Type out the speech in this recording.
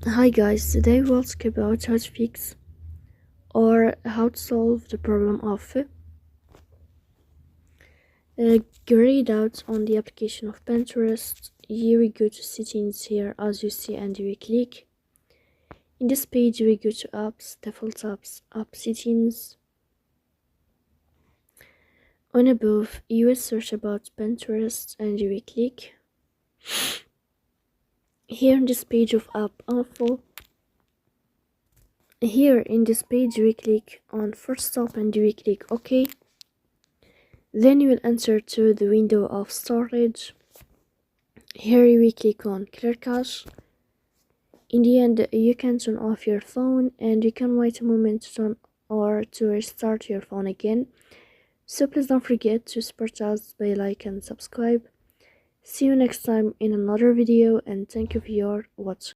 Hi guys, today we'll talk about how to fix or how to solve the problem of grayed out on the application of Pinterest. Here we go to settings here as you see and we click. In this page we go to apps, default apps, app settings. On above you will search about Pinterest and you will click. Here in this page of app info. Here in this page we click on first stop and we click OK. Then you will enter to the window of storage. Here we click on clear cache. In the end you can turn off your phone and you can wait a moment to turn or to restart your phone again. So please don't forget to support us by like and subscribe. See you next time in another video and thank you for your watching.